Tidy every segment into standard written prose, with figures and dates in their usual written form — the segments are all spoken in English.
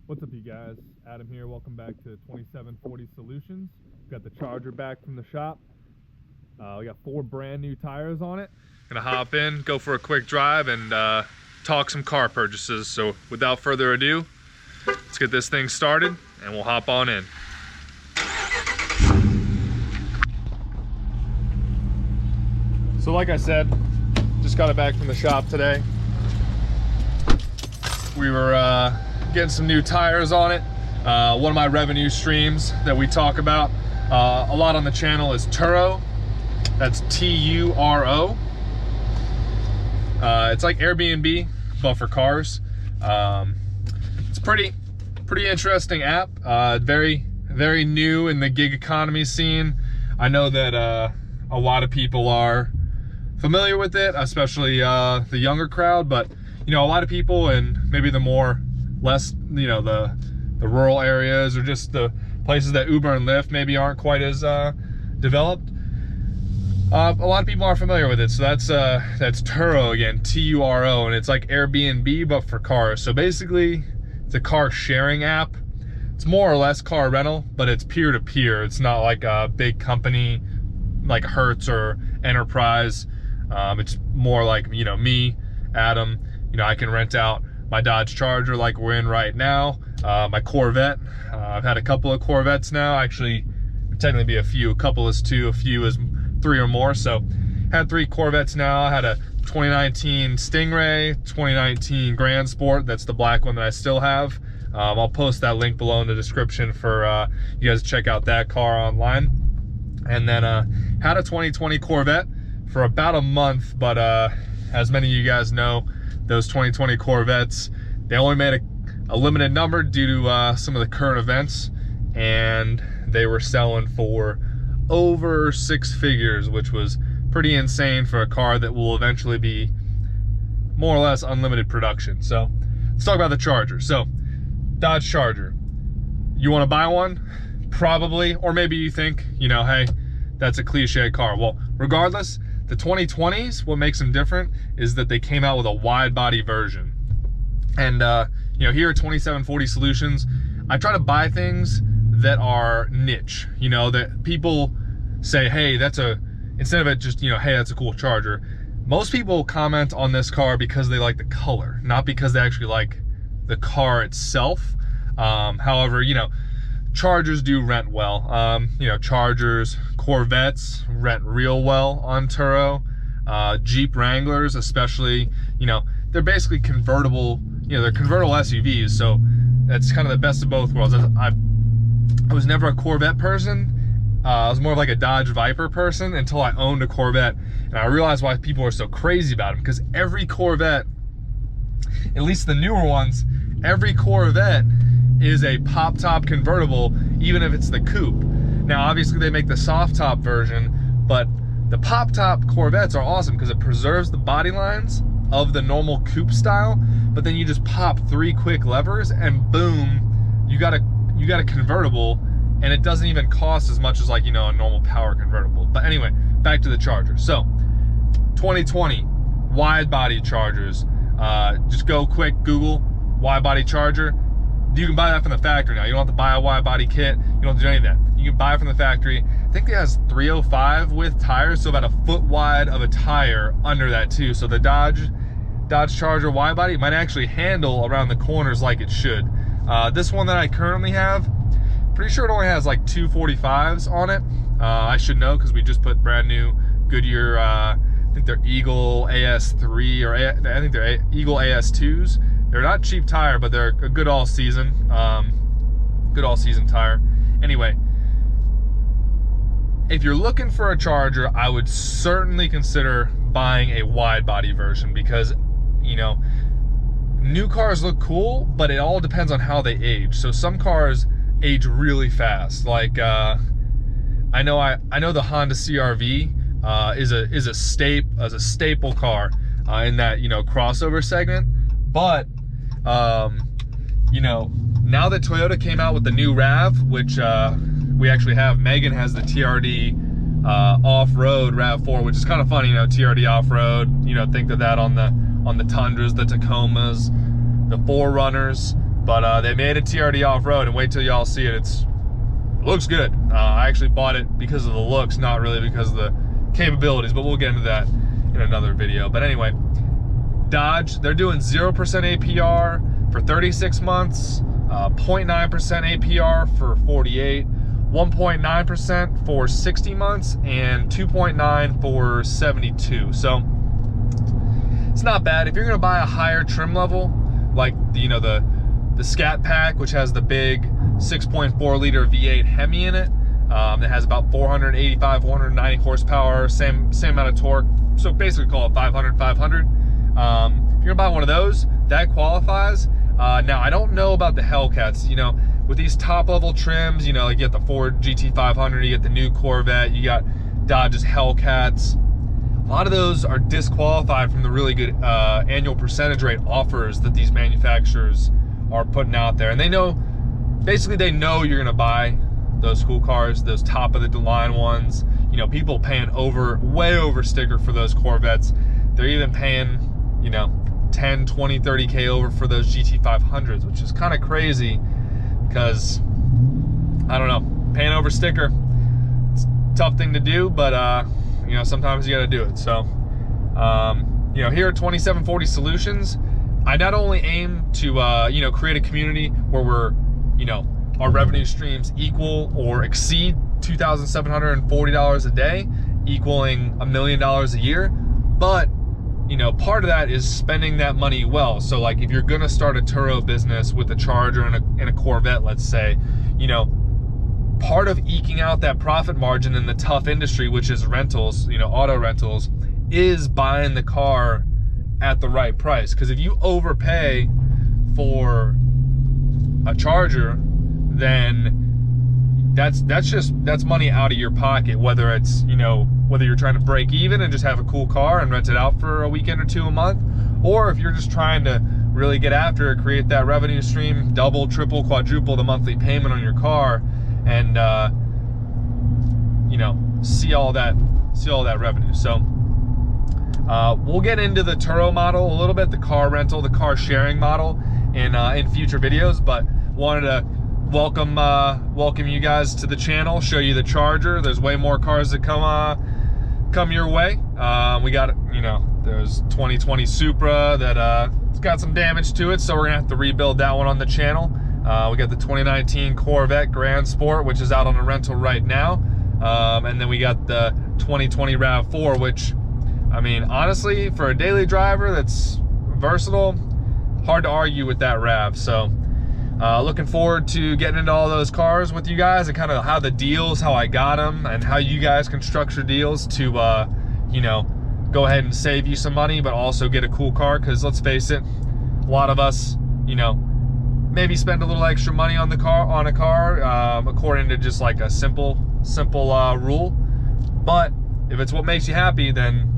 What's up, you guys? Adam here. Welcome back to 2740 Solutions. Got the Charger back from the shop. We got 4 brand new tires on it. Gonna hop in, go for a quick drive, and talk some car purchases. So without further ado, let's get this thing started and we'll hop on in. So like I said, just got it back from the shop today. We were getting some new tires on it. One of my revenue streams that we talk about a lot on the channel is TURO. That's T-U-R-O. It's like Airbnb, but for cars. It's pretty interesting app. Very new in the gig economy scene. I know that a lot of people are familiar with it, especially the younger crowd, but you know, a lot of people in maybe the less, you know, the rural areas or just the places that Uber and Lyft maybe aren't quite as developed. A lot of people are familiar with it. So that's TURO again, T-U-R-O, and it's like Airbnb but for cars. So basically, it's a car sharing app. It's more or less car rental, but it's peer-to-peer. It's not like a big company like Hertz or Enterprise. It's more like, you know, me, Adam. You know, I can rent out my Dodge Charger like we're in right now, my Corvette. I've had a couple of Corvettes now. Actually, technically be a few. A couple is 2, a few is 3 or more. So, had 3 Corvettes now. I had a 2019 Stingray, 2019 Grand Sport. That's the black one that I still have. I'll post that link below in the description for you guys to check out that car online. And then had a 2020 Corvette for about a month, but as many of you guys know, those 2020 Corvettes, they only made a limited number due to some of the current events, and they were selling for over 6 figures, which was pretty insane for a car that will eventually be more or less unlimited production. So let's talk about the Charger. So Dodge Charger, you want to buy one? Probably, or maybe you think, you know, hey, that's a cliche car. Well, regardless, the 2020s, what makes them different is that they came out with a wide body version. And you know, here at 2740 Solutions, I try to buy things that are niche, you know, that people say, hey, instead of it just, you know, hey, that's a cool Charger. Most people comment on this car because they like the color, not because they actually like the car itself. However, you know, Chargers do rent well. You know, Chargers, Corvettes rent real well on Turo. Jeep Wranglers, especially, you know, they're basically convertible, you know, they're convertible SUVs. So that's kind of the best of both worlds. I was never a Corvette person. I was more of like a Dodge Viper person until I owned a Corvette. And I realized why people are so crazy about them, because every Corvette, at least the newer ones, every Corvette is a pop top convertible, even if it's the coupe. Now obviously they make the soft top version, but the pop top Corvettes are awesome because it preserves the body lines of the normal coupe style, but then you just pop 3 quick levers and boom, you got a convertible, and it doesn't even cost as much as, like, you know, a normal power convertible. But anyway, back to the Charger. So 2020 wide body Chargers, just go quick Google wide body Charger. You can buy that from the factory now. You don't have to buy a wide body kit. You don't have to do any of that. You can buy it from the factory. I think it has 305 width tires, so about a foot wide of a tire under that too. So the Dodge Charger wide body might actually handle around the corners like it should. This one that I currently have, pretty sure it only has like 245s on it. I should know because we just put brand new Goodyear, I think they're Eagle AS3 or I think they're Eagle AS2s. They're not cheap tire, but they're a good all season tire. Anyway, if you're looking for a Charger, I would certainly consider buying a wide body version because, you know, new cars look cool, but it all depends on how they age. So some cars age really fast. Like I know the Honda CR-V is a staple car in that, you know, crossover segment, but you know, now that Toyota came out with the new RAV, which we actually have, Megan has the TRD off-road RAV4, which is kind of funny, you know, TRD off-road, you know, think of that on the Tundras, the Tacomas, the 4Runners. But they made a TRD off-road, and wait till y'all see it. It looks good. I actually bought it because of the looks, not really because of the capabilities, but we'll get into that in another video. But anyway, Dodge, they're doing 0% APR for 36 months, 0.9% APR for 48, 1.9% for 60 months, and 2.9 for 72. So it's not bad. If you're gonna buy a higher trim level, like the Scat Pack, which has the big 6.4 liter V8 Hemi in it, that has about 485, 490 horsepower, same amount of torque. So basically call it 500. If you're gonna buy one of those, that qualifies. Now I don't know about the Hellcats. With these top level trims, like you get the Ford GT500, you get the new Corvette, you got Dodge's Hellcats. A lot of those are disqualified from the really good annual percentage rate offers that these manufacturers are putting out there. And they know you're gonna buy those cool cars, those top of the line ones. People paying way over sticker for those Corvettes. They're even paying, 10, 20, 30K over for those GT500s, which is kind of crazy because, I don't know, paying over sticker, it's a tough thing to do, but sometimes you gotta do it. So, here at 2740 Solutions, I not only aim to, create a community where we're, our revenue streams equal or exceed $2,740 a day, equaling $1 million a year, but part of that is spending that money well. So like if you're gonna start a Turo business with a Charger and a Corvette, let's say, part of eking out that profit margin in the tough industry, which is rentals, auto rentals, is buying the car at the right price. Because if you overpay for a Charger, then that's money out of your pocket, whether it's, whether you're trying to break even and just have a cool car and rent it out for a weekend or two a month, or if you're just trying to really get after it, create that revenue stream, double, triple, quadruple the monthly payment on your car, and see all that revenue. So we'll get into the Turo model a little bit, the car rental, the car sharing model in future videos, but wanted to welcome you guys to the channel, show you the Charger. There's way more cars that come your way. We got, there's 2020 Supra that it's got some damage to it, so we're gonna have to rebuild that one on the channel. We got the 2019 Corvette Grand Sport, which is out on a rental right now, and then we got the 2020 RAV4, which, I mean, honestly, for a daily driver that's versatile, hard to argue with that RAV. So looking forward to getting into all those cars with you guys, and kind of how the deals, how I got them, and how you guys can structure deals to, go ahead and save you some money, but also get a cool car. Because let's face it, a lot of us, maybe spend a little extra money on a car, according to just like a simple rule. But if it's what makes you happy, then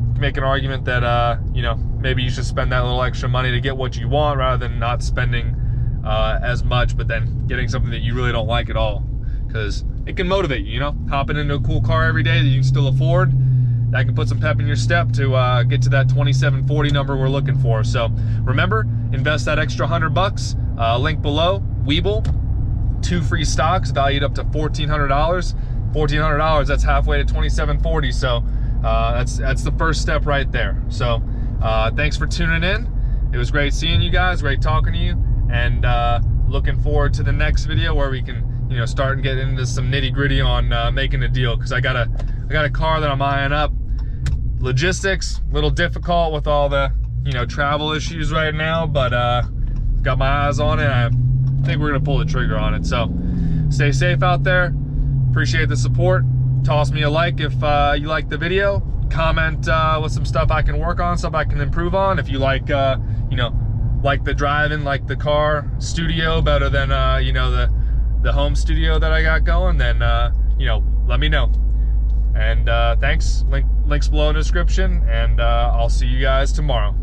you can make an argument that, maybe you should spend that little extra money to get what you want, rather than not spending as much, but then getting something that you really don't like at all. Because it can motivate you, hopping into a cool car every day that you can still afford. That can put some pep in your step to get to that 2740 number we're looking for. So remember, invest that extra $100. Link below. Weeble, 2 free stocks valued up to $1,400. $1,400. That's halfway to 2740. So that's the first step right there. So thanks for tuning in. It was great seeing you guys. Great talking to you. And looking forward to the next video where we can, start and get into some nitty gritty on making a deal. Because I got a car that I'm eyeing up. Logistics, a little difficult with all the, travel issues right now, but got my eyes on it. I think we're gonna pull the trigger on it. So stay safe out there. Appreciate the support. Toss me a like if you like the video. Comment with some stuff I can work on, stuff I can improve on. If you like, like the driving, like the car studio better than, the home studio that I got going, then, let me know. And thanks. Links below in the description, and I'll see you guys tomorrow.